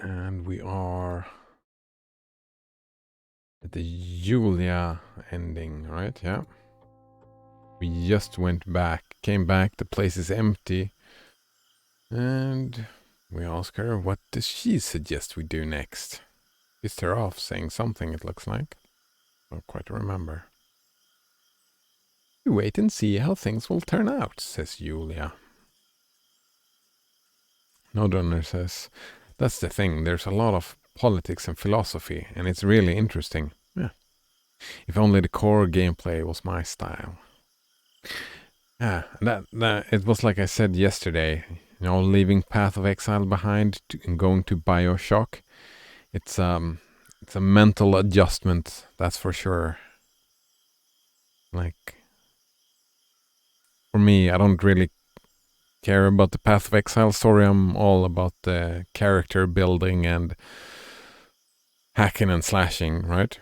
And we are at the Julia ending, right? Yeah. We just came back, the place is empty. And we ask her, what does she suggest we do next? Pissed her off, saying something, it looks like. I don't quite remember. We wait and see how things will turn out, says Julia. Nodrunner says, that's the thing, there's a lot of politics and philosophy, and it's really interesting. Yeah. If only the core gameplay was my style. Yeah, that it was like I said yesterday, leaving Path of Exile behind and going to BioShock. It's a mental adjustment, that's for sure. Like, for me, I don't really care about the Path of Exile story. I'm all about the character building and hacking and slashing, right?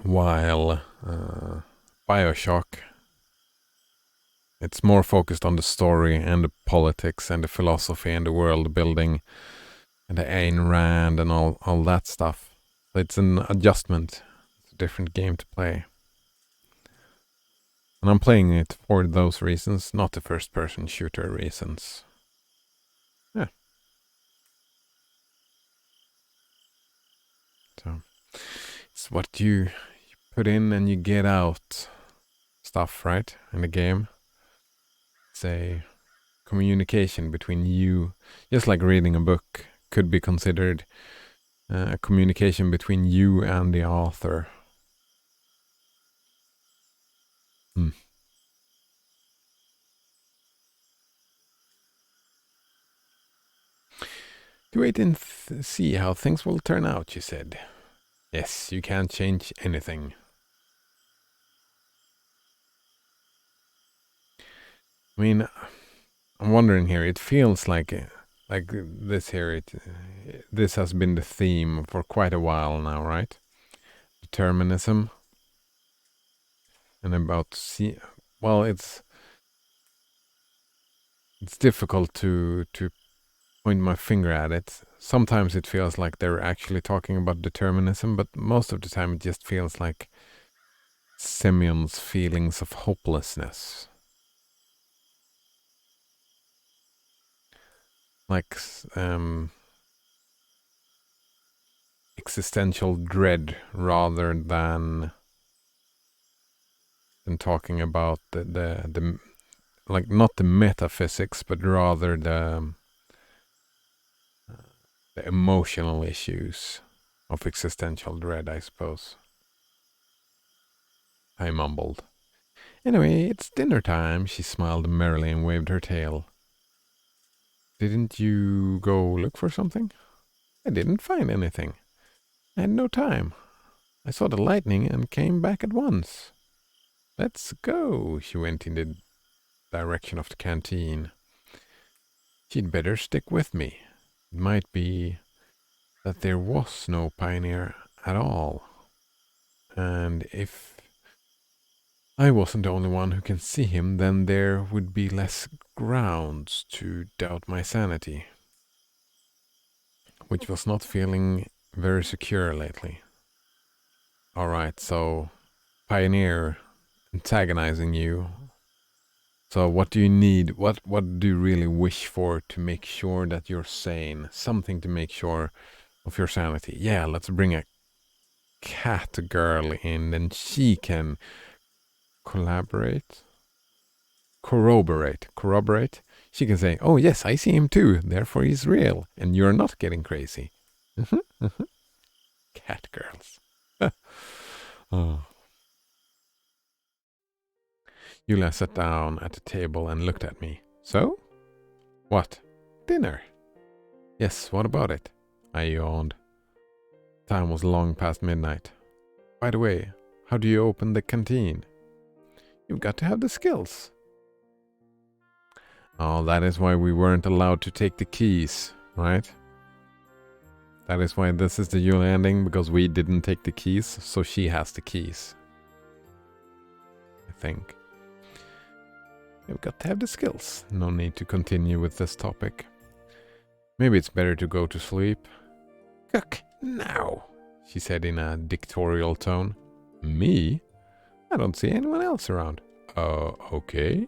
While BioShock, it's more focused on the story and the politics and the philosophy and the world building and the Ayn Rand and all that stuff. So it's an adjustment. It's a different game to play. And I'm playing it for those reasons, not the first person shooter reasons. Yeah. So it's what you put in and you get out stuff, right? In the game. It's a communication between you, just like reading a book could be considered a communication between you and the author. To wait and see how things will turn out, she said. Yes, you can't change anything. I mean, I'm wondering here. It feels like this here. This has been the theme for quite a while now, right? Determinism, and about well, it's difficult to point my finger at it. Sometimes it feels like they're actually talking about determinism, but most of the time it just feels like Semyon's feelings of hopelessness. Like existential dread rather than talking about the like not the metaphysics, but rather the emotional issues of existential dread, I suppose. I mumbled. Anyway, it's dinner time, she smiled merrily and waved her tail. Didn't you go look for something? I didn't find anything. I had no time. I saw the lightning and came back at once. Let's go, she went in the direction of the canteen. She'd better stick with me. It might be that there was no pioneer at all. And if I wasn't the only one who can see him, then there would be less grounds to doubt my sanity, which was not feeling very secure lately. Alright, so pioneer antagonizing you. So what do you need? What do you really wish for to make sure that you're sane? Something to make sure of your sanity. Yeah, let's bring a cat girl in, and she can corroborate. She can say, "Oh yes, I see him too. Therefore, he's real, and you're not getting crazy." Cat girls. Oh. Yulia sat down at the table and looked at me. So? What? Dinner? Yes, what about it? I yawned. Time was long past midnight. By the way, how do you open the canteen? You've got to have the skills. Oh, that is why we weren't allowed to take the keys, right? That is why this is the Yulia ending, because we didn't take the keys, so she has the keys. I think. You've got to have the skills. No need to continue with this topic. Maybe it's better to go to sleep. Cook now, she said in a dictatorial tone. Me? I don't see anyone else around. Okay.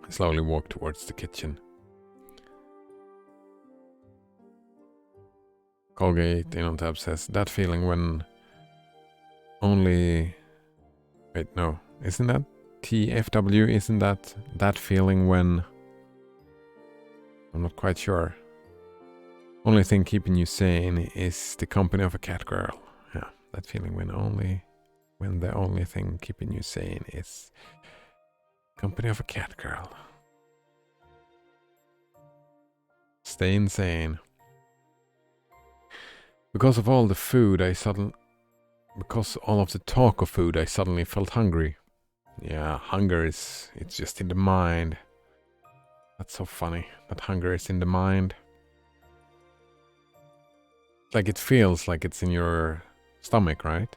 I slowly walked towards the kitchen. Colgate InonTab says, that feeling when only... Wait, no. Isn't that TFW? Isn't that feeling when... I'm not quite sure. Only thing keeping you sane is the company of a cat girl. Yeah, that feeling when the only thing keeping you sane is company of a cat girl. Stay insane. Because of all the food, because all of the talk of food, I suddenly felt hungry. Yeah, hunger it's just in the mind. That's so funny, that hunger is in the mind. Like it feels like it's in your stomach, right?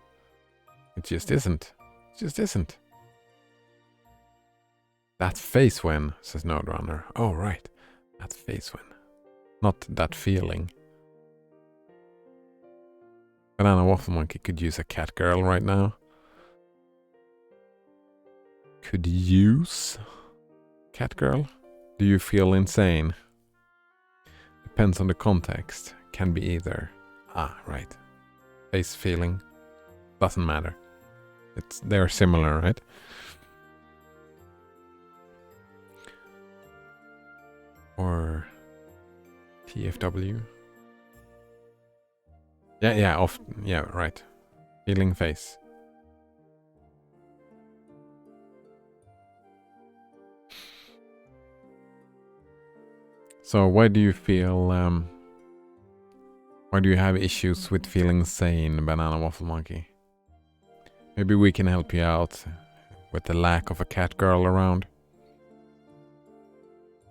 It just isn't. It just isn't. That face when, says Nodrunner. Oh, right. That face when. Not that feeling. Banana Waffle Monkey could use a cat girl right now. Could use cat girl? Do you feel insane? Depends on the context. Can be either. Ah, right. Face feeling. Doesn't matter. They're similar, right? Or TFW. Yeah, right. Feeling face. So why do you feel, why do you have issues with feeling sane, Banana Waffle Monkey? Maybe we can help you out with the lack of a cat girl around.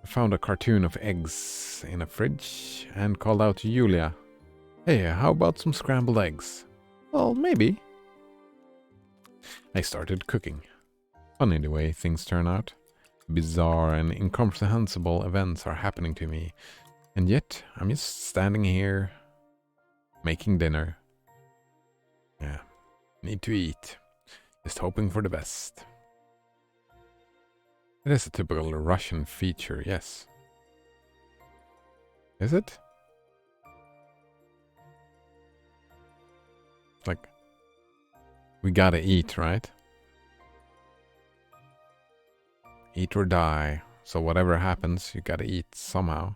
I found a cartoon of eggs in a fridge and called out to Julia. Hey, how about some scrambled eggs? Well, maybe. I started cooking. Funny the way things turn out. Bizarre and incomprehensible events are happening to me. And yet, I'm just standing here, making dinner. Yeah, need to eat. Just hoping for the best. It is a typical Russian feature, yes. Is it? Like, we gotta eat, right? Eat or die. So whatever happens, you gotta eat somehow.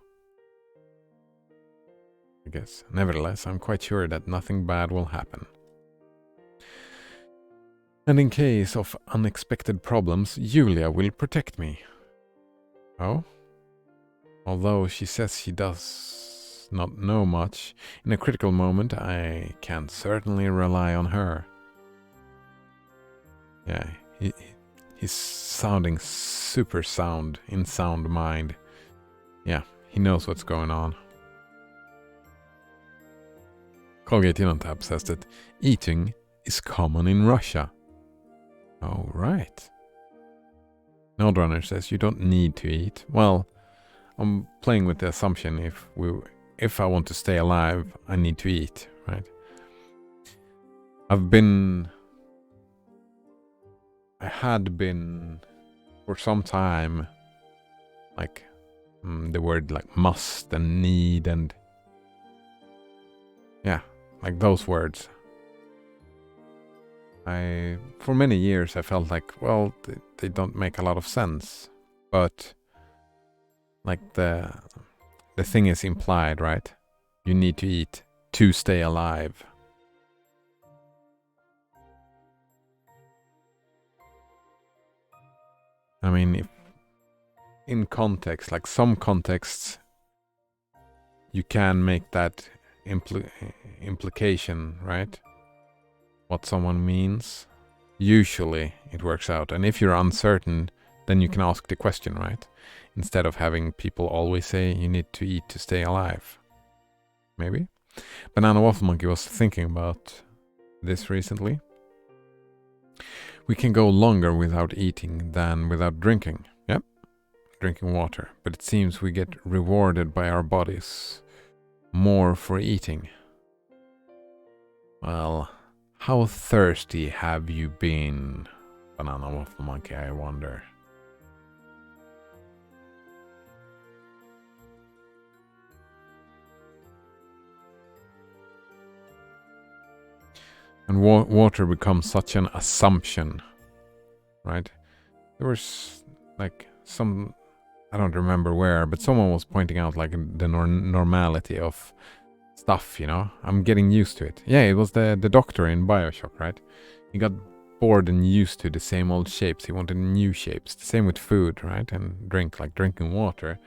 I guess. Nevertheless, I'm quite sure that nothing bad will happen. And in case of unexpected problems, Julia will protect me. Oh? Although she says she does not know much, in a critical moment I can certainly rely on her. Yeah, he's sounding super sound, in sound mind. Yeah, he knows what's going on. Colgate InonTab says that eating is common in Russia. Oh, right. Nodrunner says you don't need to eat. Well, I'm playing with the assumption if I want to stay alive, I need to eat, right? I had been for some time, like the word like must and need and yeah, like those words. For many years I felt like, well, they don't make a lot of sense, but like the thing is implied, right? You need to eat to stay alive. I mean, if in context, like some contexts, you can make that implication, right? What someone means. Usually it works out. And if you're uncertain, then you can ask the question, right? Instead of having people always say you need to eat to stay alive. Maybe? Banana Waffle Monkey was thinking about this recently. We can go longer without eating than without drinking. Yep, drinking water, but it seems we get rewarded by our bodies more for eating. Well, how thirsty have you been, Banana Waffle Monkey, I wonder? And water becomes such an assumption, right? There was like some, I don't remember where, but someone was pointing out like the normality of stuff, you know? I'm getting used to it. Yeah, it was the doctor in BioShock, right? He got bored and used to the same old shapes. He wanted new shapes. The same with food, right? And drink, like drinking water.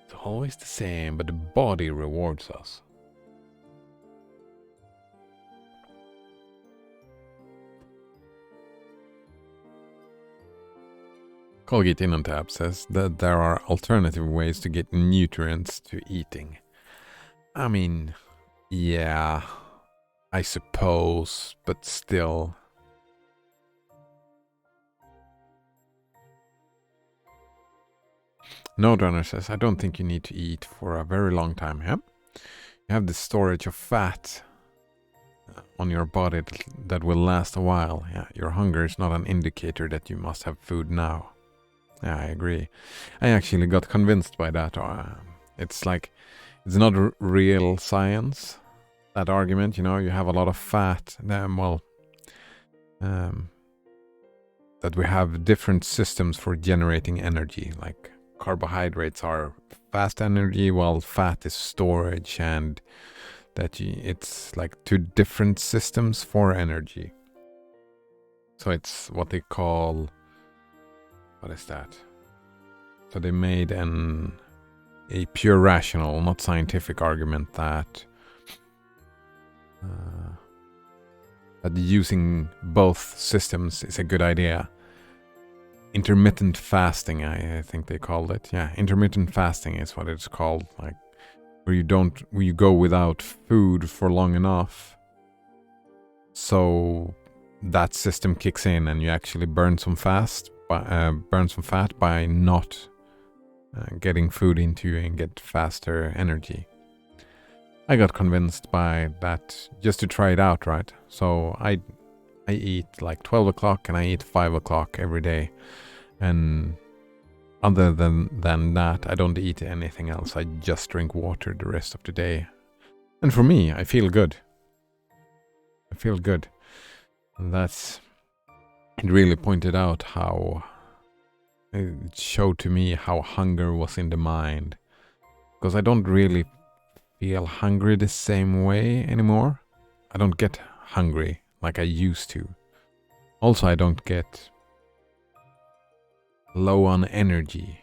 It's always the same, but the body rewards us. Colgate InnoTab says that there are alternative ways to get nutrients to eating. I mean, yeah, I suppose, but still. Node says, I don't think you need to eat for a very long time, yeah? You have the storage of fat on your body that will last a while. Yeah, your hunger is not an indicator that you must have food now. Yeah, I agree. I actually got convinced by that. It's like, it's not real science, that argument, you know, you have a lot of fat, that we have different systems for generating energy, like carbohydrates are fast energy, while fat is storage, and that it's like two different systems for energy. So it's what they call, what is that? So they made a pure rational, not scientific argument that that using both systems is a good idea. Intermittent fasting, I think they called it. Yeah, intermittent fasting is what it's called. Like where you go without food for long enough, so that system kicks in and you actually burn some fat by not getting food into you and get faster energy. I got convinced by that just to try it out, right? So I eat like 12 o'clock and I eat 5 o'clock every day. And other than that, I don't eat anything else. I just drink water the rest of the day. And for me, I feel good. I feel good. And it really pointed out how, it showed to me how hunger was in the mind. Because I don't really feel hungry the same way anymore. I don't get hungry like I used to. Also, I don't get low on energy.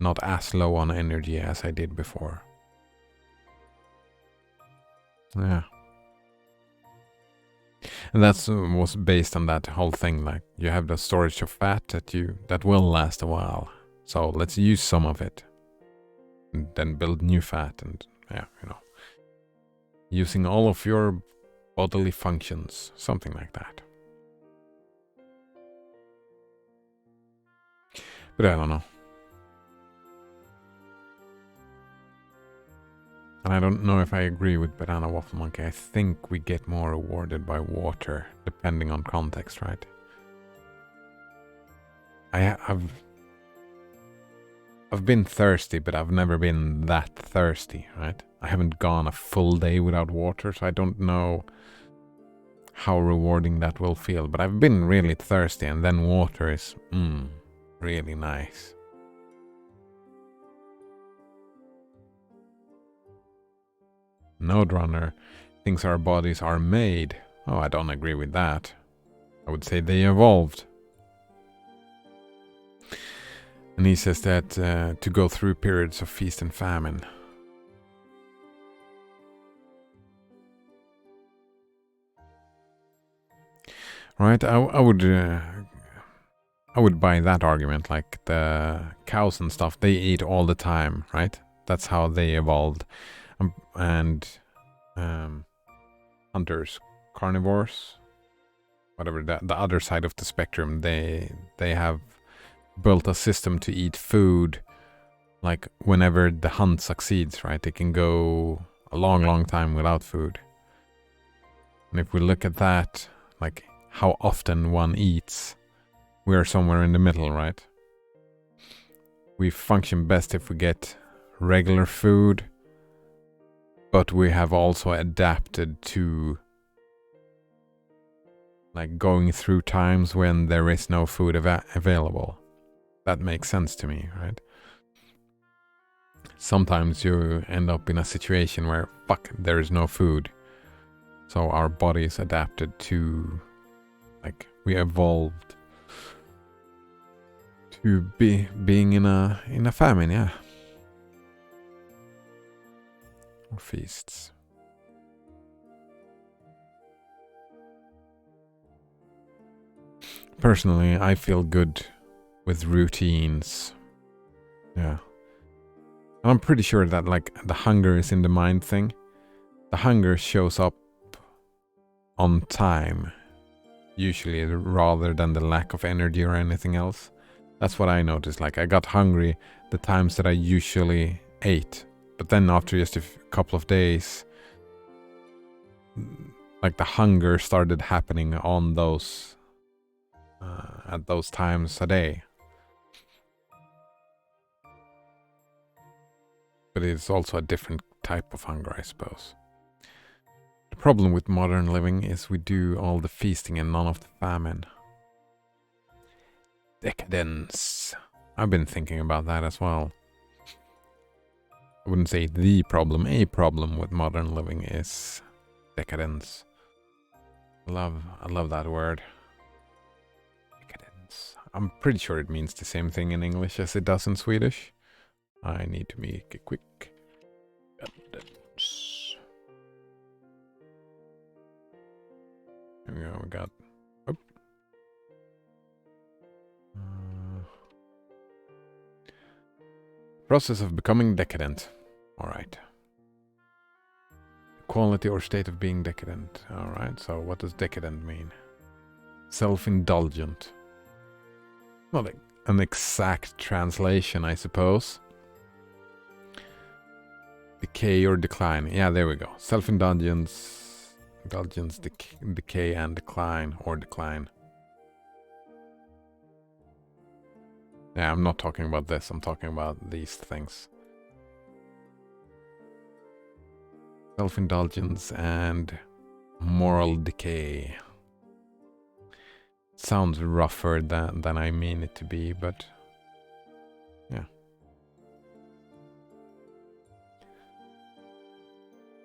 Not as low on energy as I did before. Yeah. And that was based on that whole thing, like you have the storage of fat that will last a while. So let's use some of it. And then build new fat and yeah, you know. Using all of your bodily functions, something like that. But I don't know. And I don't know if I agree with Banana Waffle Monkey. I think we get more rewarded by water, depending on context, right? I've been thirsty, but I've never been that thirsty, right? I haven't gone a full day without water, so I don't know how rewarding that will feel. But I've been really thirsty, and then water is, really nice. Node Runner thinks our bodies are made. Oh, I don't agree with that. I would say they evolved. And he says that to go through periods of feast and famine. Right, I would buy that argument. Like the cows and stuff, they eat all the time, right? That's how they evolved. And hunters, carnivores, whatever, the other side of the spectrum, they have built a system to eat food like whenever the hunt succeeds, right? They can go a long time without food. And if we look at that, like how often one eats, we're somewhere in the middle, right? We function best if we get regular food, but we have also adapted to like going through times when there is no food available. That makes sense to me, right? Sometimes you end up in a situation where, fuck, there is no food. So our bodies adapted to, like, we evolved to being in a famine, yeah. Or feasts. Personally, I feel good with routines. Yeah. I'm pretty sure that like the hunger is in the mind thing. The hunger shows up on time, usually, rather than the lack of energy or anything else. That's what I noticed. Like I got hungry the times that I usually ate, but then after just a couple of days, like the hunger started happening on those at those times a day. But it's also a different type of hunger, I suppose. The problem with modern living is we do all the feasting and none of the famine. Decadence. I've been thinking about that as well. I wouldn't say the problem. A problem with modern living is decadence. I love that word. Decadence. I'm pretty sure it means the same thing in English as it does in Swedish. I need to make a quick cadence. Here we go, we got... Oh. Process of becoming decadent. Alright. Quality or state of being decadent. Alright, so what does decadent mean? Self-indulgent. Not an exact translation, I suppose. Decay or decline. Yeah, there we go. Self-indulgence, decay and decline or decline. Yeah, I'm not talking about this. I'm talking about these things. Self-indulgence and moral decay. Sounds rougher than I mean it to be, but yeah.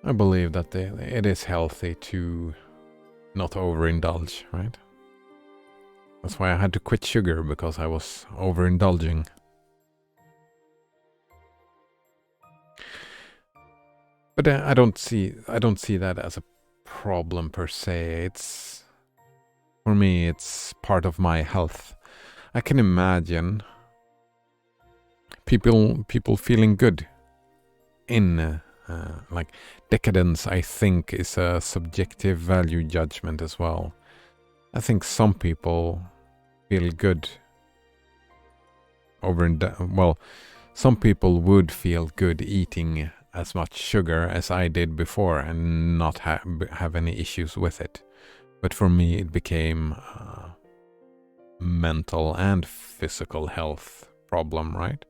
I believe that it is healthy to not overindulge, right? That's why I had to quit sugar, because I was overindulging. But I don't see that as a problem per se. It's, for me, it's part of my health. I can imagine people feeling good in like decadence. I think is a subjective value judgment as well. I think some people feel good well, some people would feel good eating as much sugar as I did before and not have any issues with it. But for me, it became a mental and physical health problem, right?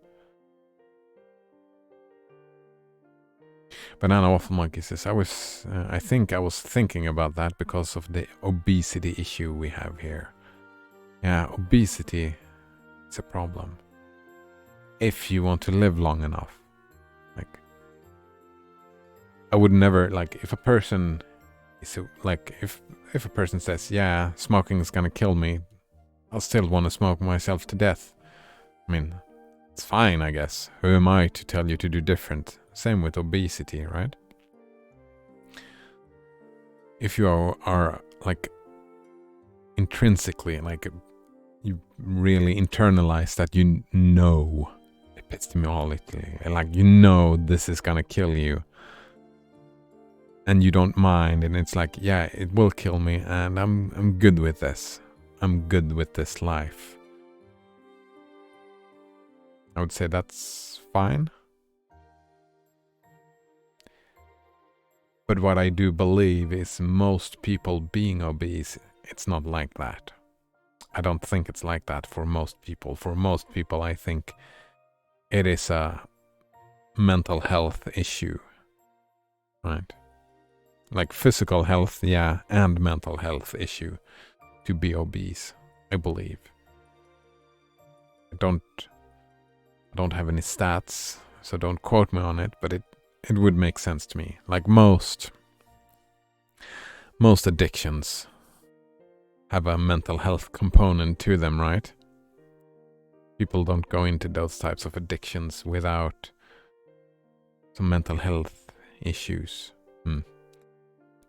Banana Waffle Monkey says, I think I was thinking about that because of the obesity issue we have here. Yeah, obesity is a problem. If you want to live long enough. Like, I would never, like, if a person is, like, if a person says, yeah, smoking is gonna kill me, I'll still want to smoke myself to death. I mean, it's fine, I guess. Who am I to tell you to do different? Same with obesity, right? If you are like intrinsically, like you really internalize that you know epistemologically, like you know this is gonna kill you, and you don't mind, and it's like, yeah, it will kill me, and I'm good with this. I'm good with this life. I would say that's fine. But what I do believe is most people being obese, it's not like that. I don't think it's like that for most people. For most people, I think it is a mental health issue, right? Like physical health, yeah, and mental health issue to be obese, I believe. I don't have any stats, so don't quote me on it, but it would make sense to me. Like most addictions have a mental health component to them, right? People don't go into those types of addictions without some mental health issues.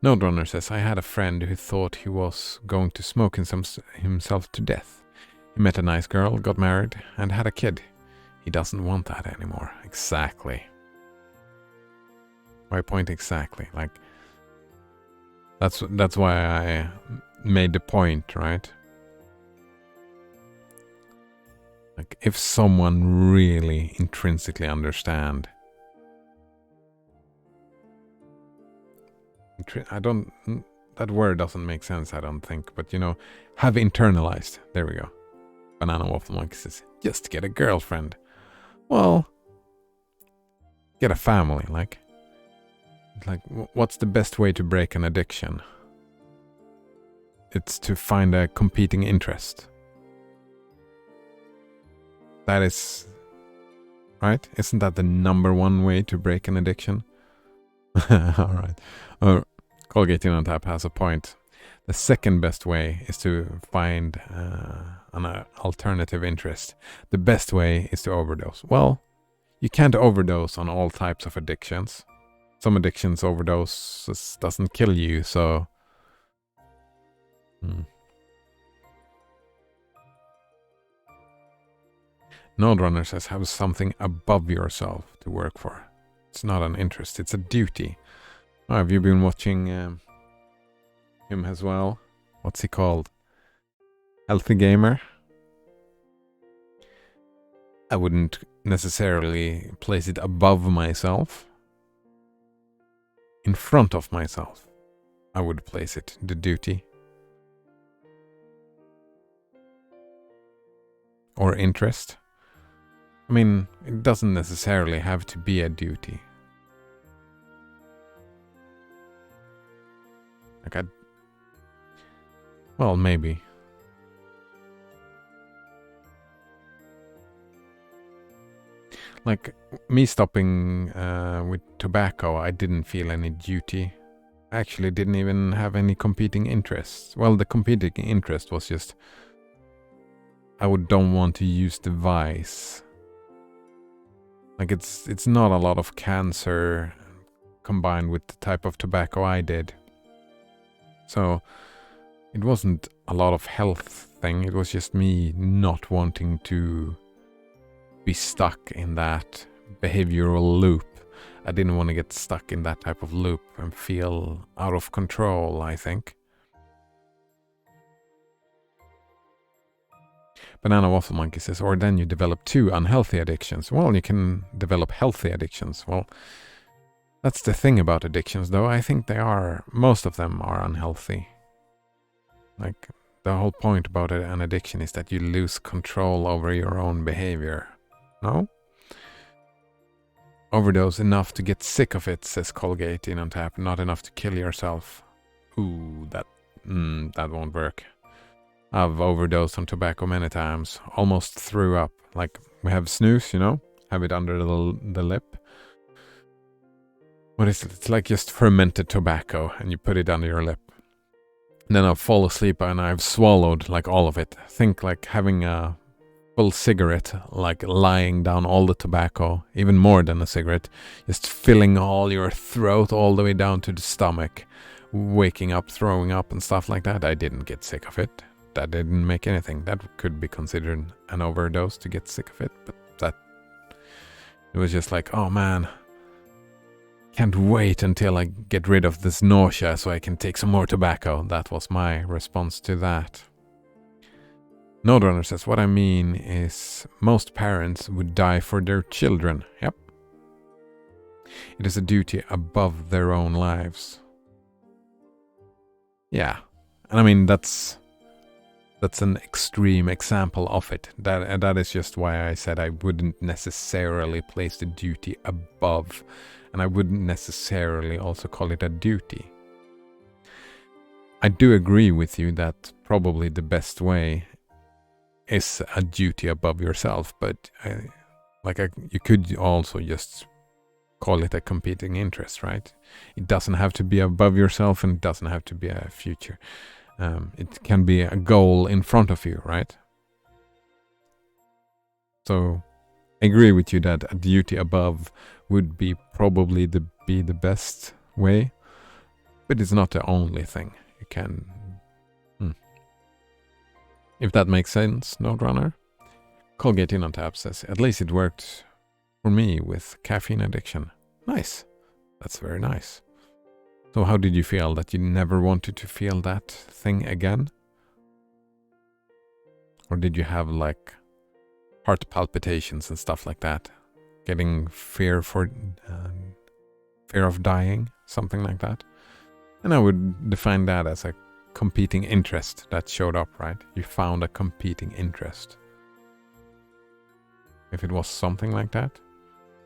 Node Runner says, I had a friend who thought he was going to smoke himself to death. He met a nice girl, got married, and had a kid. He doesn't want that anymore. Exactly. My point exactly. Like, that's why I made the point, right? Like, if someone really intrinsically understand, that word doesn't make sense, I don't think, but have internalized. There we go. Banana Waffle Monkey says, just get a girlfriend. Well, get a family, like what's the best way to break an addiction? It's to find a competing interest. That is, right? Isn't that the number one way to break an addiction? All right. Colgate on Tap has a point. The second best way is to find an alternative interest. The best way is to overdose. Well, you can't overdose on all types of addictions. Some addictions overdose doesn't kill you, so... Node Runner says, have something above yourself to work for. It's not an interest, it's a duty. Oh, have you been watching him as well? What's he called? Healthy Gamer? I wouldn't necessarily place it above myself. In front of myself, I would place it, the duty. Or interest. I mean, it doesn't necessarily have to be a duty. Like well, maybe. Like, me stopping with tobacco, I didn't feel any duty. I actually didn't even have any competing interests. Well, the competing interest was just, I don't want to use the vice. Like, it's not a lot of cancer combined with the type of tobacco I did. So, it wasn't a lot of health thing. It was just me not wanting to be stuck in that behavioral loop. I didn't want to get stuck in that type of loop and feel out of control, I think. Banana Waffle Monkey says, or then you develop two unhealthy addictions. Well, you can develop healthy addictions. Well, that's the thing about addictions, though. I think most of them are unhealthy. Like, the whole point about an addiction is that you lose control over your own behavior. No? Overdose enough to get sick of it, says Colgate in on tap. Not enough to kill yourself. Ooh, that won't work. I've overdosed on tobacco many times. Almost threw up. Like, we have snus, have it under the lip. What is it? It's like just fermented tobacco, and you put it under your lip. And then I'll fall asleep and I've swallowed like all of it. Think like having a full cigarette, like lying down all the tobacco, even more than a cigarette, just filling all your throat all the way down to the stomach, waking up, throwing up and stuff like that. I didn't get sick of it. That didn't make anything. That could be considered an overdose to get sick of it, but it was just like, oh man, can't wait until I get rid of this nausea so I can take some more tobacco. That was my response to that. Nodrunner says, what I mean is most parents would die for their children. Yep. It is a duty above their own lives. Yeah. And I mean, that's an extreme example of it. That is just why I said I wouldn't necessarily place the duty above. And I wouldn't necessarily also call it a duty. I do agree with you that probably the best way is a duty above yourself, but you could also just call it a competing interest, right? It doesn't have to be above yourself, and it doesn't have to be a future. It can be a goal in front of you, right? So I agree with you that a duty above would be probably the best way, but it's not the only thing you can. If that makes sense, Nodrunner. Colgate in on tap says, at least it worked for me with caffeine addiction. Nice. That's very nice. So how did you feel? That you never wanted to feel that thing again? Or did you have like heart palpitations and stuff like that? Getting fear of dying? Something like that? And I would define that as a competing interest that showed up, right? You found a competing interest. If it was something like that,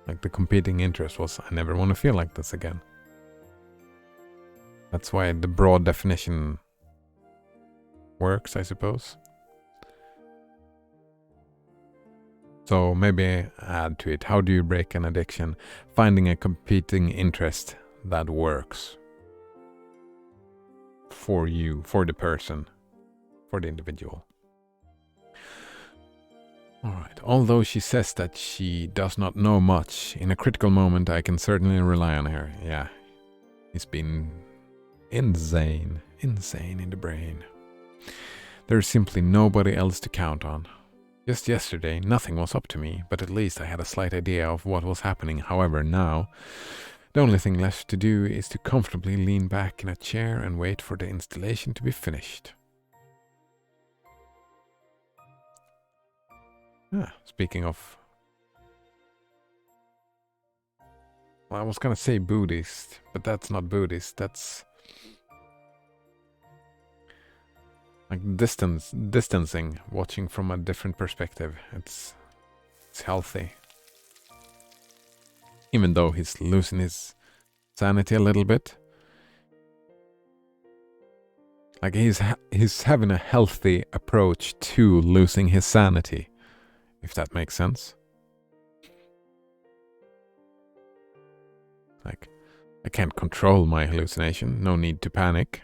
like the competing interest was, I never want to feel like this again. That's why the broad definition works, I suppose. So maybe add to it, how do you break an addiction? Finding a competing interest that works for you, for the person, for the individual. Alright, although she says that she does not know much, in a critical moment I can certainly rely on her. Yeah, he's been insane in the brain. There's simply nobody else to count on. Just yesterday, nothing was up to me, but at least I had a slight idea of what was happening. However, now, the only thing left to do is to comfortably lean back in a chair and wait for the installation to be finished. Speaking of... Well, I was gonna say Buddhist, but that's not Buddhist, that's... like distancing, watching from a different perspective. It's healthy. Even though he's losing his sanity a little bit. Like he's having a healthy approach to losing his sanity, if that makes sense. Like, I can't control my hallucination, no need to panic.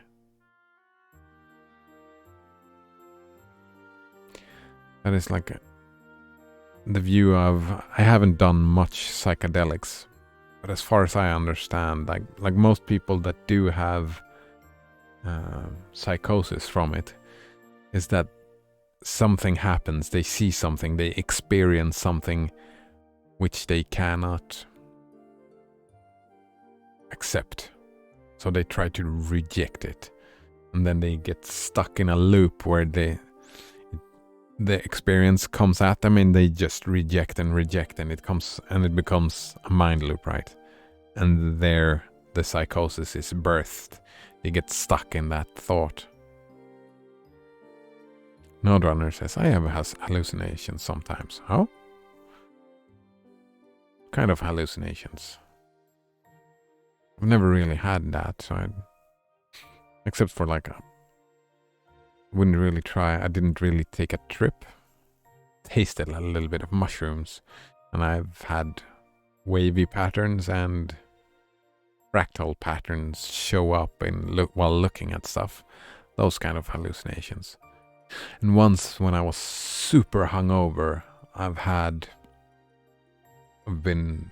That is like the view of, I haven't done much psychedelics, but as far as I understand, like most people that do have psychosis from it, is that something happens, they see something, they experience something which they cannot accept. So they try to reject it. And then they get stuck in a loop where the experience comes at them and they just reject and it becomes a mind loop, right? And there the psychosis is birthed. They get stuck in that thought. Nodrunner says, I have hallucinations sometimes. Oh? Kind of hallucinations. I've never really had that, so except for like wouldn't really try. I didn't really take a trip. Tasted a little bit of mushrooms, and I've had wavy patterns and fractal patterns show up while looking at stuff. Those kind of hallucinations. And once when I was super hungover, I've been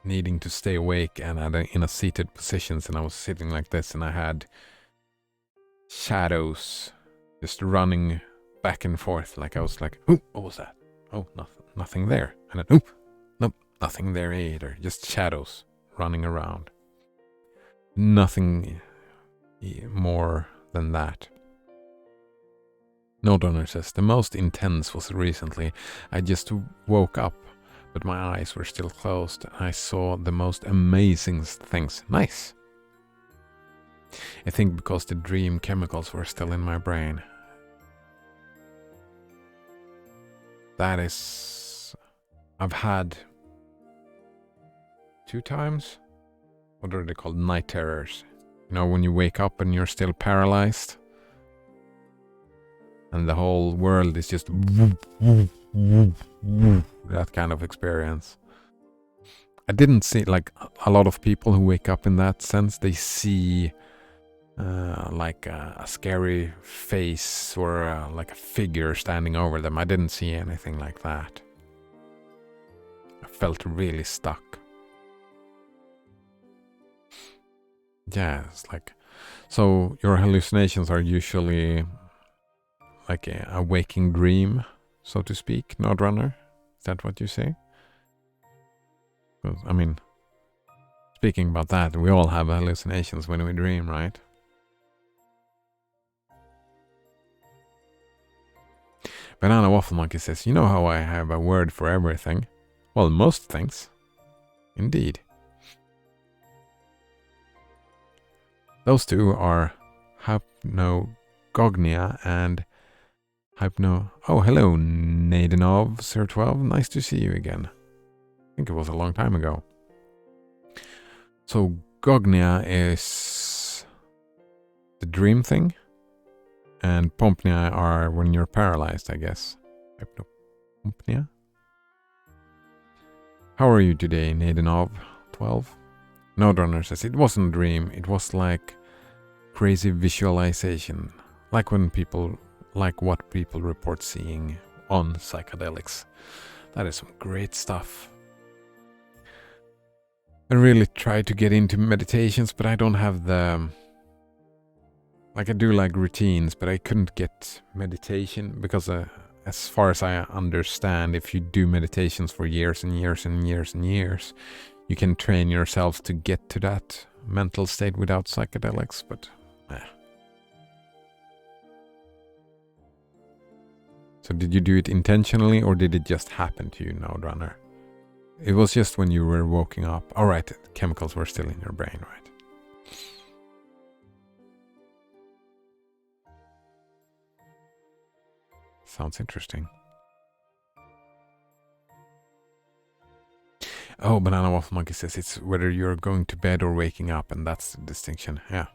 needing to stay awake and in a seated positions, and I was sitting like this, and I had shadows just running back and forth. Like I was like, "Ooh, what was that? Oh, nothing there." And then, "Ooh, nope, nothing there either. Just shadows running around. Nothing more than that. Nodrunner says, the most intense was recently. I just woke up, but my eyes were still closed, and I saw the most amazing things. Nice! I think because the dream chemicals were still in my brain. That is... I've had 2 times. What are they called? Night terrors. You know, when you wake up and you're still paralyzed. And the whole world is just... that kind of experience. I didn't see, like, a lot of people who wake up in that sense, they see... like a scary face or like a figure standing over them. I didn't see anything like that. I felt really stuck. Yeah, it's like... So your hallucinations are usually like a waking dream, so to speak, Nodrunner? Is that what you say? I mean, speaking about that, we all have hallucinations when we dream, right? Banana Waffle Monkey says, you know how I have a word for everything? Well, most things. Indeed. Those two are hypnagogia and hypno... Oh, hello, Nadenov, Sir 12. Nice to see you again. I think it was a long time ago. So, gognia is the dream thing. And pompnia are when you're paralyzed, I guess. Hypnopompnia? How are you today, Nadenov? 12? Nodrunner says, it wasn't a dream. It was like crazy visualization. Like when people... Like what people report seeing on psychedelics. That is some great stuff. I really tried to get into meditations, but I don't have the... Like I do like routines, but I couldn't get meditation because as far as I understand, if you do meditations for years and years and years and years, you can train yourself to get to that mental state without psychedelics, but So did you do it intentionally or did it just happen to you, Nodrunner? It was just when you were waking up. Alright, chemicals were still in your brain, right? Sounds interesting. Oh, Banana Waffle Monkey says it's whether you're going to bed or waking up, and that's the distinction. Yeah.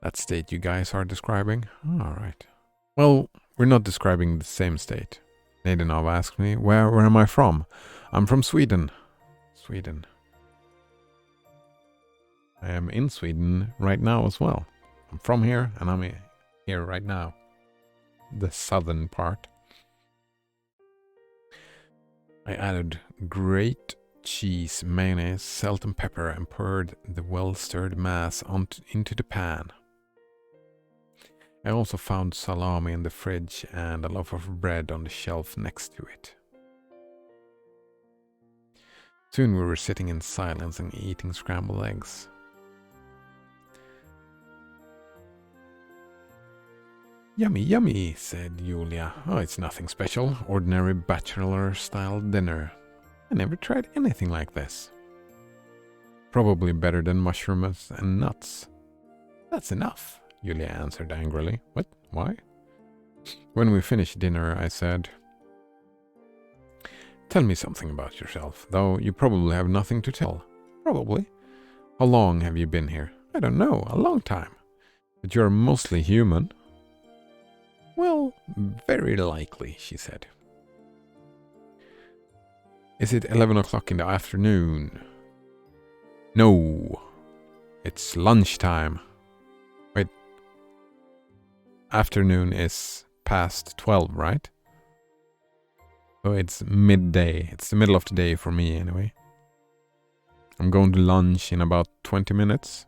That state you guys are describing? Alright. Well, we're not describing the same state. Nadenov asked me, where am I from? I'm from Sweden. Sweden. I am in Sweden right now as well. I'm from here, and I'm here right now. The southern part. I added grate cheese, mayonnaise, salt and pepper and poured the well-stirred mass into the pan. I also found salami in the fridge and a loaf of bread on the shelf next to it. Soon we were sitting in silence and eating scrambled eggs. Yummy, yummy, said Julia. Oh, it's nothing special. Ordinary bachelor-style dinner. I never tried anything like this. Probably better than mushrooms and nuts. That's enough, Julia answered angrily. What? Why? When we finished dinner, I said, tell me something about yourself, though you probably have nothing to tell. Probably. How long have you been here? I don't know, a long time. But you're mostly human. Well, very likely, she said. Is it 11 o'clock in the afternoon? No. It's lunchtime. Wait. Afternoon is past 12, right? So it's midday. It's the middle of the day for me, anyway. I'm going to lunch in about 20 minutes.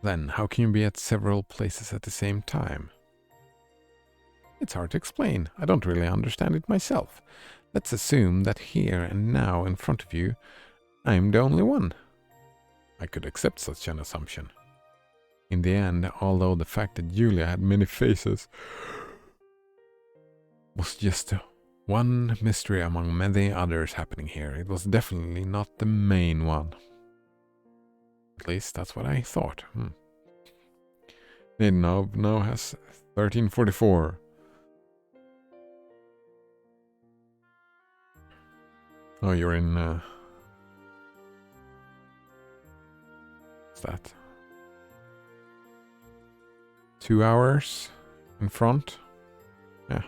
Then, how can you be at several places at the same time? It's hard to explain. I don't really understand it myself. Let's assume that here and now in front of you, I'm the only one. I could accept such an assumption. In the end, although the fact that Julia had many faces was just one mystery among many others happening here, it was definitely not the main one. At least that's what I thought. Nedenov now has 1344. Oh, you're in... what's that? 2 hours in front? Yeah.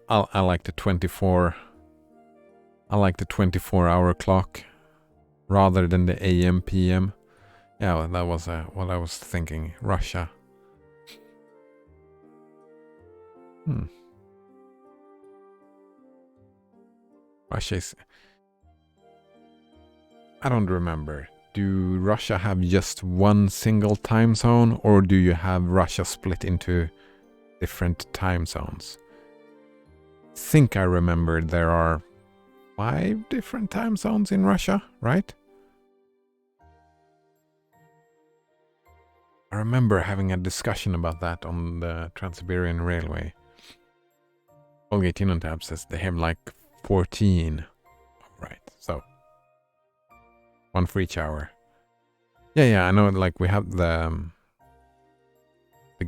I like the 24... I like the 24-hour clock rather than the AM PM. Yeah, well, that was what I was thinking. Russia. Russia is... I don't remember. Do Russia have just one single time zone, or do you have Russia split into different time zones? I think I remember there are 5 different time zones in Russia, right? I remember having a discussion about that on the Trans-Siberian Railway. Colgate Tab says they have like 14. Right, so 1 for each hour. Yeah, I know, like we have the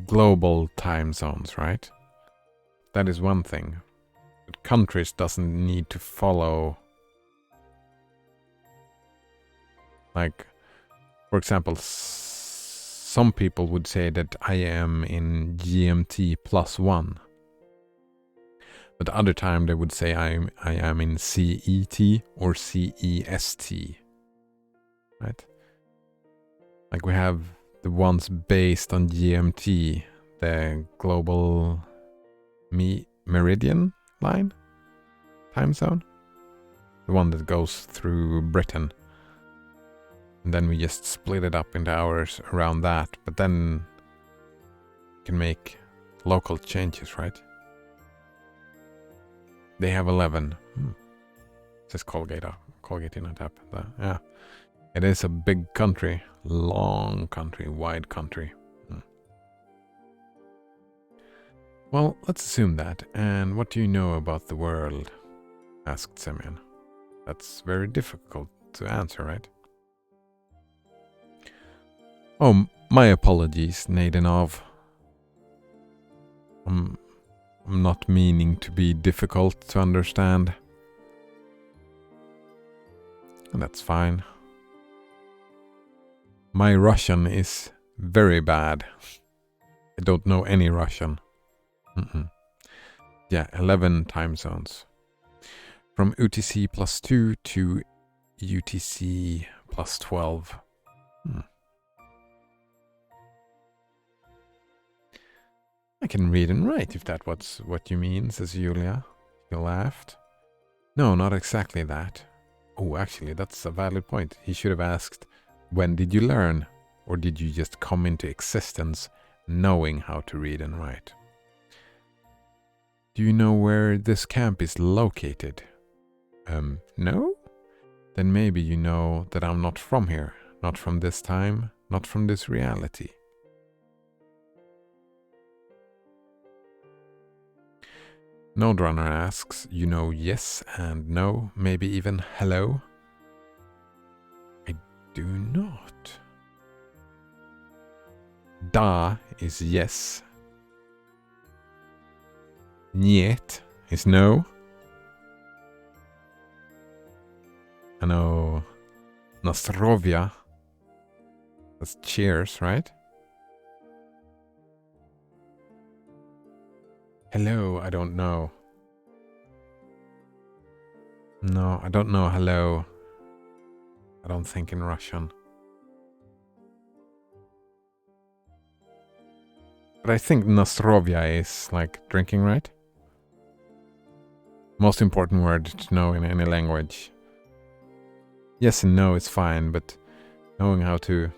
global time zones, right? That is one thing. But countries doesn't need to follow, like, for example, some people would say that I am in GMT +1. But other time they would say I am in CET or CEST. Right? Like we have the ones based on GMT, the global meridian line time zone, the one that goes through Britain, and then we just split it up into hours around that, but then you can make local changes, right? They have 11. Says Colgate in tap. Yeah, it is a big country, long country, wide country. Well, let's assume that. And what do you know about the world? Asked Semyon. That's very difficult to answer, right? Oh, my apologies, Nadenov. I'm not meaning to be difficult to understand. And that's fine. My Russian is very bad. I don't know any Russian. Yeah, 11 time zones. From UTC +2 to UTC +12. I can read and write if that was what you mean, says Julia. He laughed. No, not exactly that. Oh, actually, that's a valid point. He should have asked, when did you learn? Or did you just come into existence knowing how to read and write? Do you know where this camp is located? No? Then maybe you know that I'm not from here, not from this time, not from this reality. Nodrunner asks, you know yes and no, maybe even hello? I do not. Da is yes. Niet is no. I know Nostrovia. That's cheers, right? Hello, I don't know. No, I don't know hello. I don't think in Russian. But I think Nostrovia is like drinking, right? Most important word to know in any language. Yes and no is fine, but knowing how to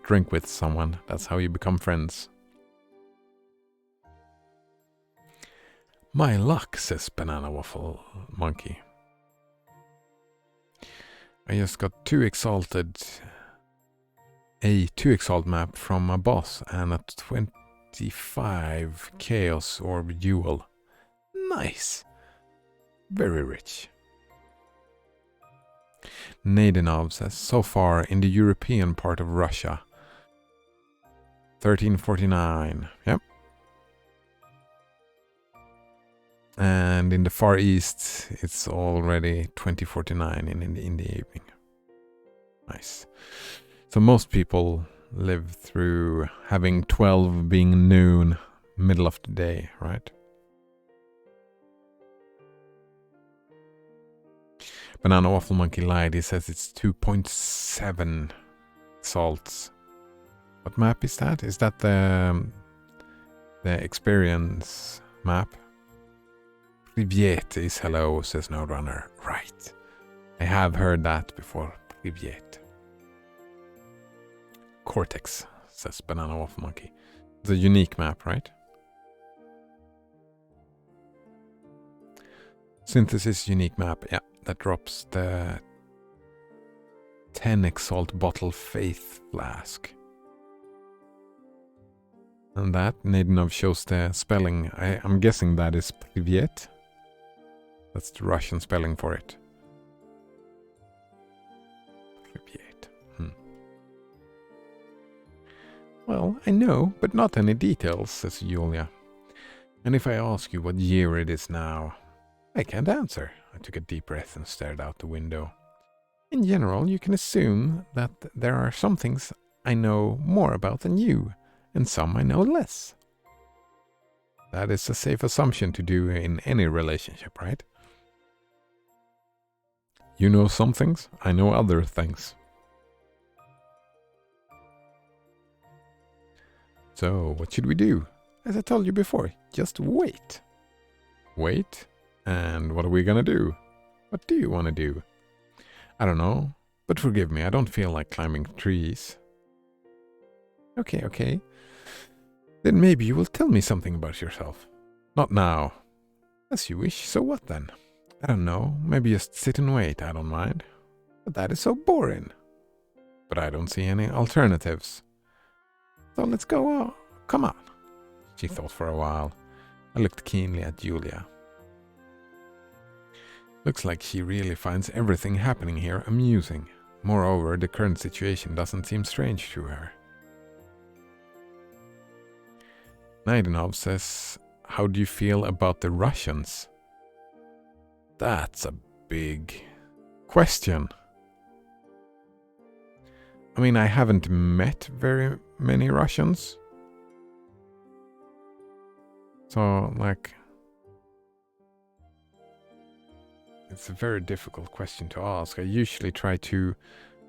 drink with someone, that's how you become friends. My luck, says Banana Waffle Monkey. I just got a 2 exalt map from a boss and a 25 chaos orb duel. Nice. Very rich. Nadenov says, so far in the European part of Russia, 1349. Yep. And in the Far East, it's already 2049 in the evening. Nice. So most people live through having 12 being noon, middle of the day, right? Banana Waffle Monkey lied. He says it's 2.7 salts. What map is that? Is that the experience map? Privyet is hello, says No Runner. Right. I have heard that before. Privyet. Cortex, says Banana Waffle Monkey. It's a unique map, right? Synthesis unique map. Yeah, that drops the 10 exalt bottle Faith Flask. And that, Nadenov shows the spelling. I'm guessing that is Privyet. That's the Russian spelling for it. Privyet. Well, I know, but not any details, says Julia. And if I ask you what year it is now, I can't answer. I took a deep breath and stared out the window. In general, you can assume that there are some things I know more about than you, and some I know less. That is a safe assumption to do in any relationship, right? You know some things, I know other things. So, what should we do? As I told you before, just wait. Wait? And what are we gonna do? What do you want to do? I don't know, but forgive me, I don't feel like climbing trees. Okay. Then maybe you will tell me something about yourself. Not now. As you wish, so what then? I don't know, maybe just sit and wait, I don't mind. But that is so boring. But I don't see any alternatives. So let's go, come on. She thought for a while. I looked keenly at Julia. Looks like she really finds everything happening here amusing. Moreover, the current situation doesn't seem strange to her. Nadenov says, how do you feel about the Russians? That's a big question. I mean, I haven't met very many Russians. So, like, it's a very difficult question to ask. I usually try to,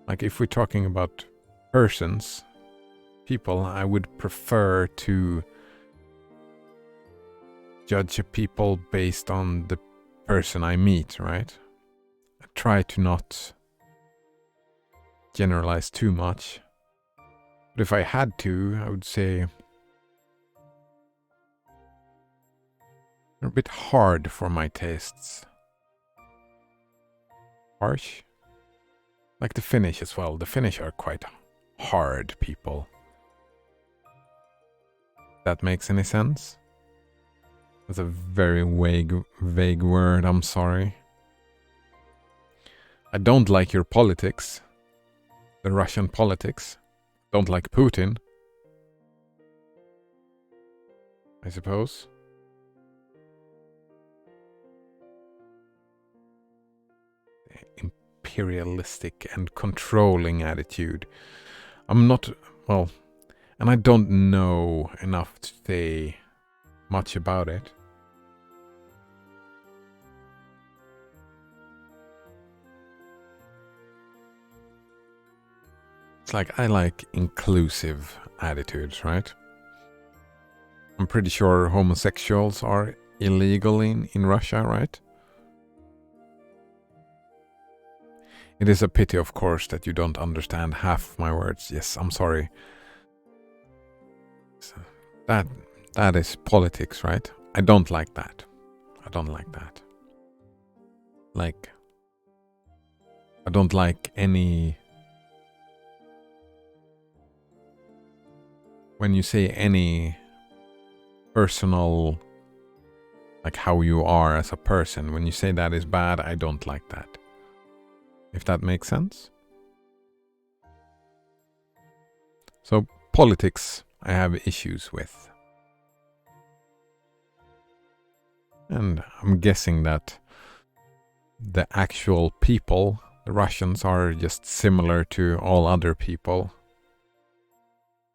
like, if we're talking about persons, people, I would prefer to judge a people based on the person I meet, right? I try to not generalize too much. But if I had to, I would say they're a bit hard for my tastes. Harsh? Like the Finnish as well. The Finnish are quite hard people. That makes any sense? That's a very vague word, I'm sorry. I don't like your politics. The Russian politics. Don't like Putin. I suppose. Imperialistic and controlling attitude. I'm not, well, and I don't know enough to say much about it. It's like I like inclusive attitudes, right? I'm pretty sure homosexuals are illegal in Russia, right? It is a pity, of course, that you don't understand half my words. Yes, I'm sorry. So that is politics, right? I don't like that. I don't like that. Like, I don't like any... When you say any personal, like how you are as a person, when you say that is bad, I don't like that. If that makes sense? So, politics, I have issues with. And I'm guessing that the actual people, the Russians, are just similar to all other people.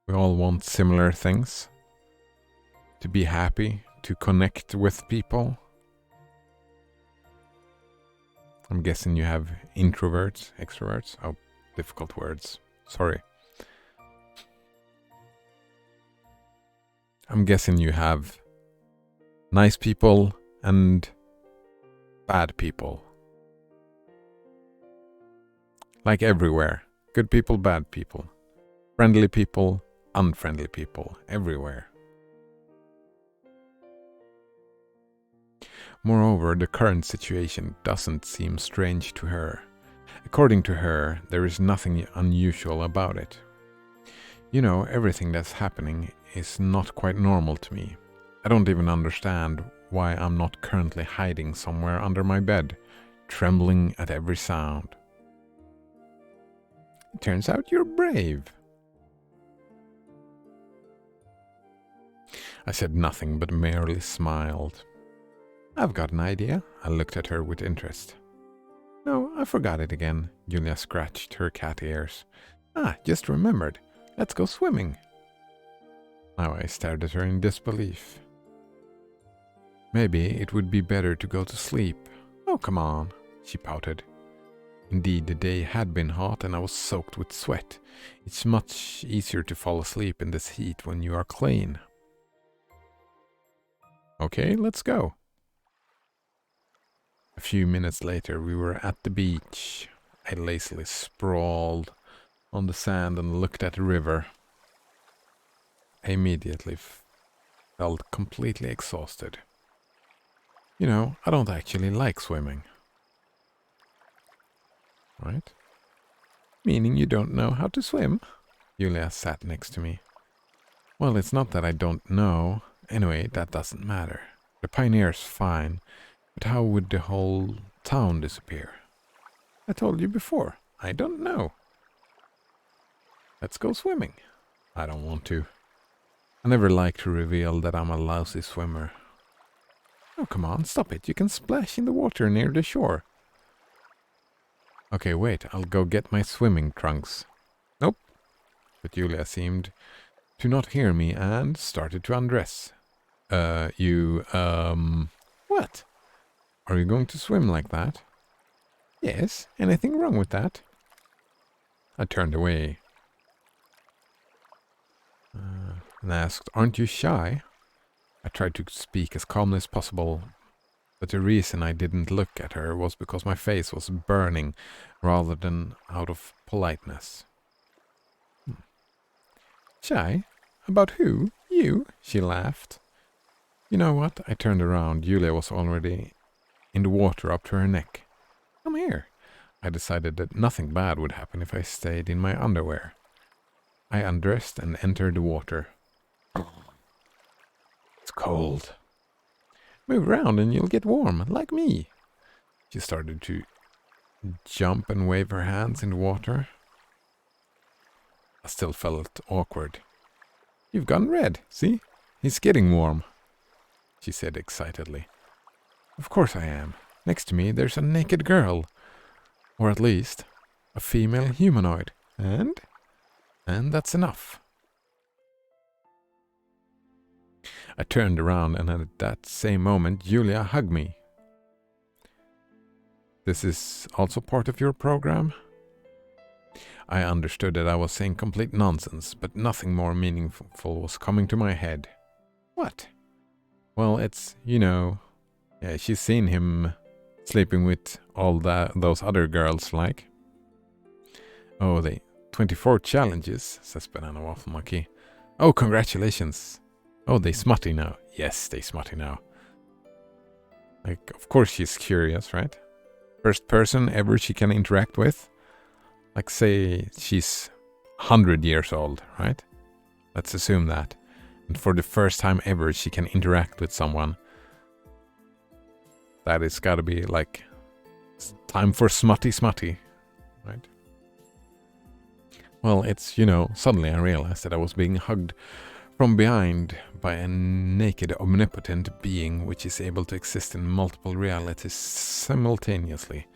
We all want similar things. To be happy, to connect with people. I'm guessing you have introverts, extroverts. Oh, difficult words. Sorry. I'm guessing you have nice people and bad people. Like everywhere. Good people, bad people. Friendly people, unfriendly people. Everywhere. Moreover, the current situation doesn't seem strange to her. According to her, there is nothing unusual about it. You know, everything that's happening is not quite normal to me. I don't even understand why I'm not currently hiding somewhere under my bed, trembling at every sound. It turns out you're brave. I said nothing but merely smiled. I've got an idea. I looked at her with interest. No, I forgot it again. Julia scratched her cat ears. Ah, just remembered. Let's go swimming. Now I stared at her in disbelief. Maybe it would be better to go to sleep. Oh, come on, she pouted. Indeed, the day had been hot and I was soaked with sweat. It's much easier to fall asleep in this heat when you are clean. Okay, let's go. A few minutes later, we were at the beach. I lazily sprawled on the sand and looked at the river. I immediately felt completely exhausted. You know, I don't actually like swimming. Right? Meaning you don't know how to swim? Julia sat next to me. Well, it's not that I don't know. Anyway, that doesn't matter. The pioneer's fine. But how would the whole town disappear? I told you before. I don't know. Let's go swimming. I don't want to. I never like to reveal that I'm a lousy swimmer. Oh, come on, stop it. You can splash in the water near the shore. Okay, wait. I'll go get my swimming trunks. Nope. But Julia seemed to not hear me and started to undress. What? Are you going to swim like that? Yes, anything wrong with that? I turned away and asked, aren't you shy? I tried to speak as calmly as possible, but the reason I didn't look at her was because my face was burning rather than out of politeness. Shy? About who? You? She laughed. You know what? I turned around. Julia was already in the water up to her neck. Come here. I decided that nothing bad would happen if I stayed in my underwear. I undressed and entered the water. It's cold. Move around and you'll get warm, like me. She started to jump and wave her hands in the water. I still felt awkward. You've gone red, see? He's getting warm, she said excitedly. Of course I am. Next to me there's a naked girl. Or at least, a female humanoid. And that's enough. I turned around and at that same moment Julia hugged me. This is also part of your program? I understood that I was saying complete nonsense, but nothing more meaningful was coming to my head. What? Well, it's, yeah, she's seen him sleeping with all those other girls, like. Oh, the 24 challenges, says Banana Waffle Monkey. Oh, congratulations. Oh, they smutty now. Yes, they smutty now. Like, of course she's curious, right? first person ever she can interact with. Like, say she's 100 years old, right? Let's assume that. And for the first time ever she can interact with someone. That is gotta be like, time for smutty, right? Well, it's, suddenly I realized that I was being hugged from behind by a naked, omnipotent being which is able to exist in multiple realities simultaneously.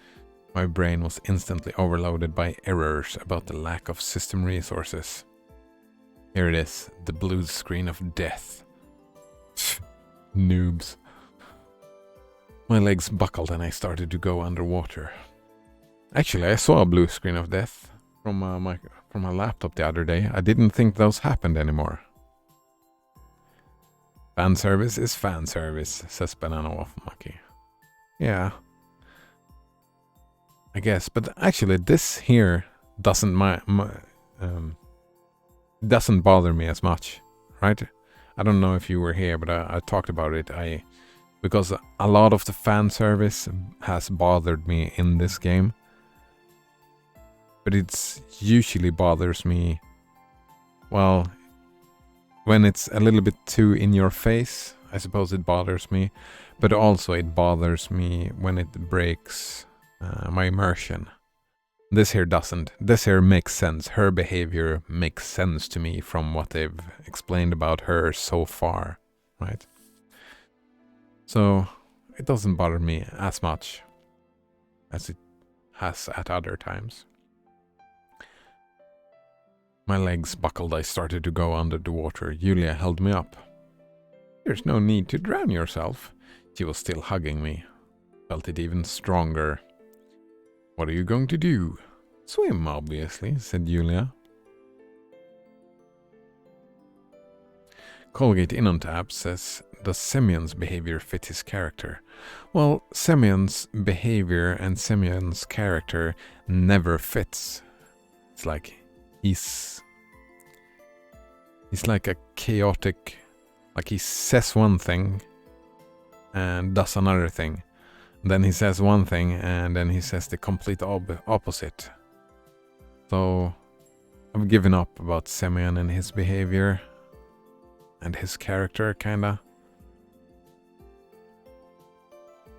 My brain was instantly overloaded by errors about the lack of system resources. Here it is, the blue screen of death. Noobs. My legs buckled and I started to go underwater. Actually, I saw a blue screen of death from my laptop the other day. I didn't think those happened anymore. Fan service is fan service, says Banana Waffle Monkey. Yeah. I guess, but actually this here doesn't doesn't bother me as much, right? I don't know if you were here, but I talked about it. Because a lot of the fan service has bothered me in this game. But it's usually bothers me, well, when it's a little bit too in your face, I suppose it bothers me. But also it bothers me when it breaks my immersion. This here doesn't. This here makes sense. Her behavior makes sense to me from what they've explained about her so far, right? So it doesn't bother me as much as it has at other times. My legs buckled. I started to go under the water. Julia held me up. There's no need to drown yourself. She was still hugging me. Felt it even stronger. What are you going to do? Swim, obviously, said Julia. Colgate In on Tap says, does Semyon's behavior fit his character? Well, Semyon's behavior and Semyon's character never fits. It's like he's like a chaotic, like he says one thing and does another thing. Then he says one thing and then he says the complete opposite. So I've given up about Semyon and his behavior and his character, kinda.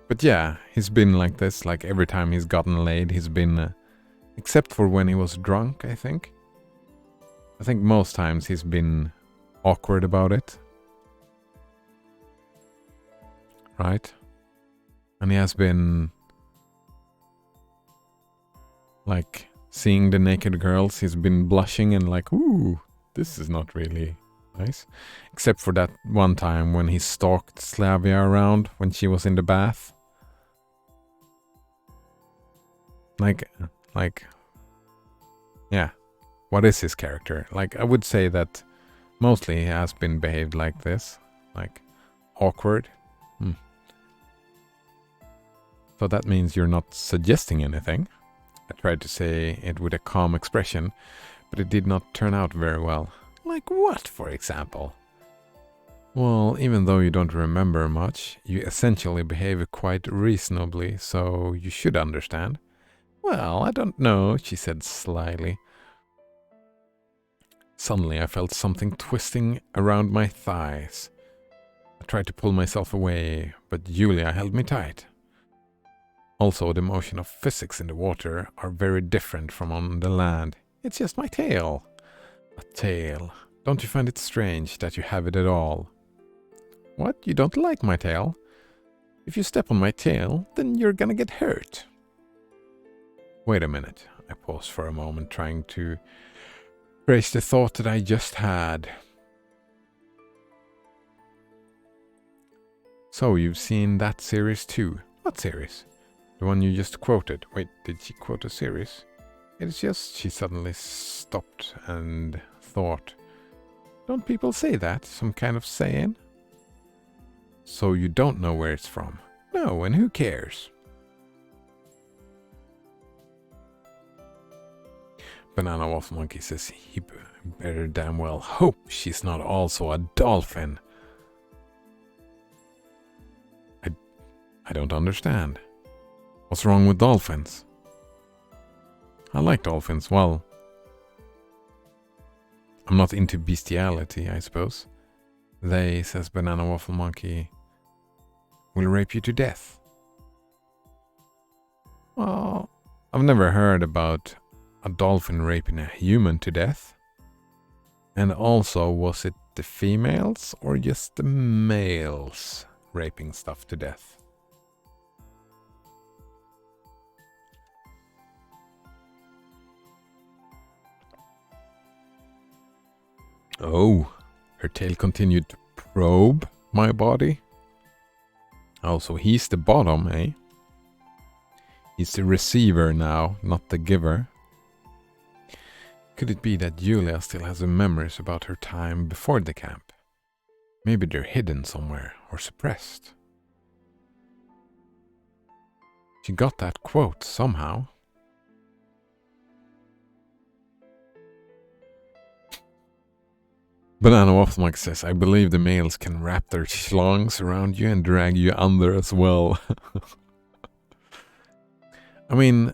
But yeah, he's been like this, like every time he's gotten laid, he's been, except for when he was drunk, I think. I think most times he's been awkward about it. Right? And he has been, like, seeing the naked girls, he's been blushing and like, ooh, this is not really nice. Except for that one time when he stalked Slavia around when she was in the bath. Like, yeah. What is his character? Like, I would say that mostly he has been behaved like this. Like, awkward. So that means you're not suggesting anything. I tried to say it with a calm expression, but it did not turn out very well. Like what, for example? Well, even though you don't remember much, you essentially behave quite reasonably, so you should understand. Well, I don't know, she said slyly. Suddenly I felt something twisting around my thighs. I tried to pull myself away, but Julia held me tight. Also, the motion of physics in the water are very different from on the land. It's just my tail. A tail. Don't you find it strange that you have it at all? What? You don't like my tail? If you step on my tail, then you're gonna get hurt. Wait a minute. I paused for a moment, trying to phrase the thought that I just had. So, you've seen that series too? What series? The one you just quoted. Wait, did she quote a series? It's just she suddenly stopped and thought. Don't people say that? Some kind of saying? So you don't know where it's from? No, and who cares? Banana Waffle Monkey says he better damn well hope she's not also a dolphin. I don't understand. What's wrong with dolphins? I like dolphins. Well, I'm not into bestiality, I suppose. They, says Banana Waffle Monkey, will rape you to death. Well, I've never heard about a dolphin raping a human to death. And also, was it the females or just the males raping stuff to death? Oh, her tail continued to probe my body. Oh, so he's the bottom, eh? He's the receiver now, not the giver. Could it be that Julia still has some memories about her time before the camp? Maybe they're hidden somewhere or suppressed. She got that quote somehow. Banana Waffle Mike says, I believe the males can wrap their schlongs around you and drag you under as well. I mean,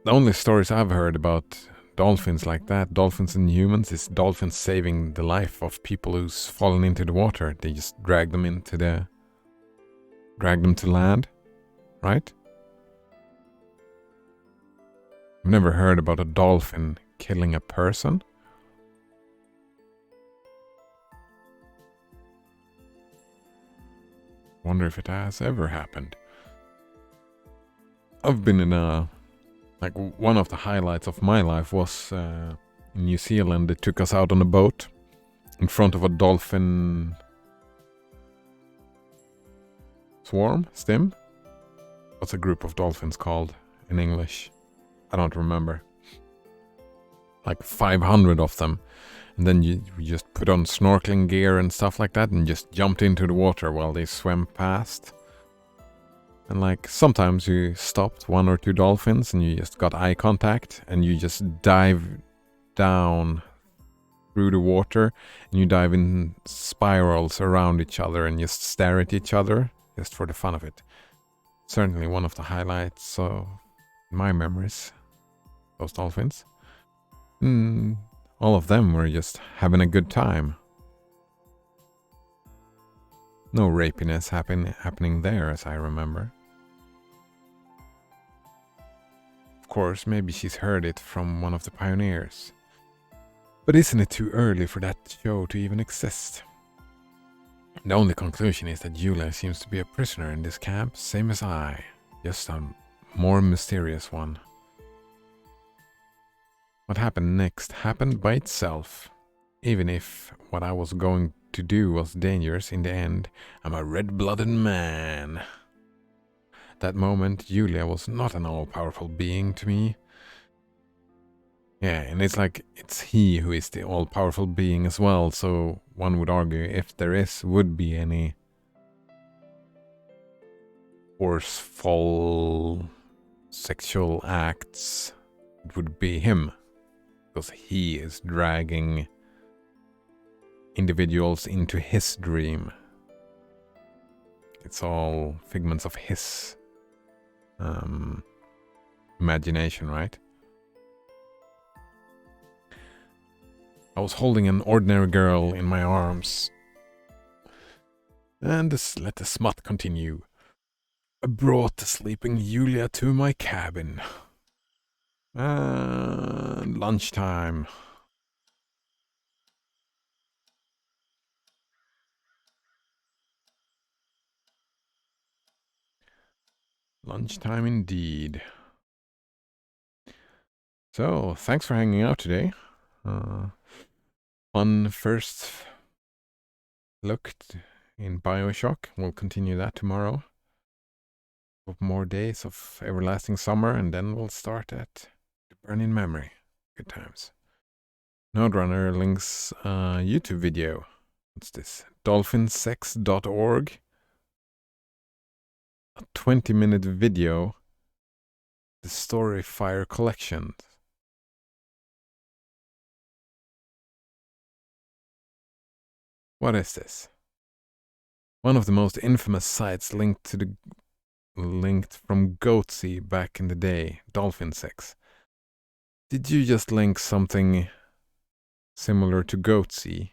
the only stories I've heard about dolphins like that, dolphins and humans, is dolphins saving the life of people who's fallen into the water. They just drag them to land, right? I've never heard about a dolphin killing a person. Wonder if it has ever happened. I've been in one of the highlights of my life was in New Zealand. They took us out on a boat in front of a dolphin stim? What's a group of dolphins called in English? I don't remember. Like 500 of them. And then you just put on snorkeling gear and stuff like that and just jumped into the water while they swam past. And like sometimes you stopped one or two dolphins and you just got eye contact and you just dive down through the water and you dive in spirals around each other and just stare at each other just for the fun of it. Certainly one of the highlights of my memories, those dolphins. All of them were just having a good time. No rapiness happening there, as I remember. Of course, maybe she's heard it from one of the pioneers. But isn't it too early for that show to even exist? The only conclusion is that Julia seems to be a prisoner in this camp, same as I. Just a more mysterious one. What happened next happened by itself. Even if what I was going to do was dangerous, in the end, I'm a red-blooded man. That moment, Julia was not an all-powerful being to me. Yeah, and it's like, it's he who is the all-powerful being as well, so one would argue if there would be any forceful sexual acts, it would be him. Because he is dragging individuals into his dream. It's all figments of his imagination, right? I was holding an ordinary girl in my arms. And let the smut continue. I brought the sleeping Julia to my cabin. And lunchtime. Lunchtime indeed. So, thanks for hanging out today. Fun first look in BioShock. We'll continue that tomorrow. More days of everlasting summer, and then we'll start at the Burning Memory. Good times. Nodrunner links a YouTube video. What's this? Dolphinsex.org. A 20-minute video. The Storyfire collection. What is this? One of the most infamous sites linked to the linked from Goatsy back in the day, Dolphin Sex. Did you just link something similar to Goatsy?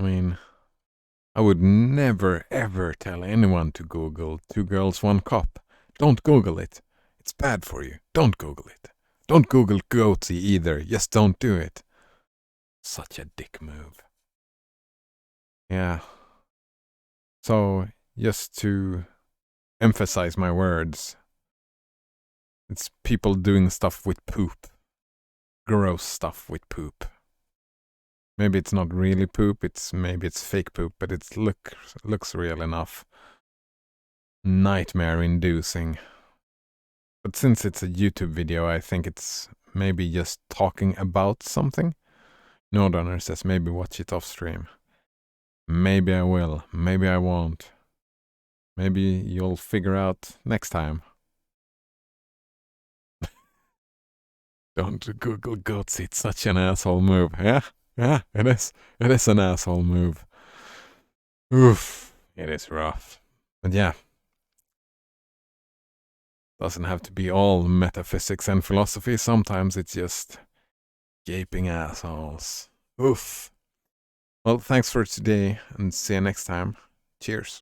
I mean, I would never ever tell anyone to Google Two Girls, One Cup. Don't Google it. It's bad for you. Don't Google it. Don't Google Goatsy either. Just don't do it. Such a dick move. Yeah. So, just to emphasize my words, it's people doing stuff with poop. Gross stuff with poop. Maybe it's not really poop, maybe it's fake poop, but it looks real enough. Nightmare inducing. But since it's a YouTube video, I think it's maybe just talking about something. Nordrunner says maybe watch it off stream. Maybe I will, maybe I won't. Maybe you'll figure out next time. Don't Google Goatsy, it's such an asshole move. Yeah, it is. It is an asshole move. Oof, it is rough. But yeah. Doesn't have to be all metaphysics and philosophy. Sometimes it's just gaping assholes. Oof. Well, thanks for today and see you next time. Cheers.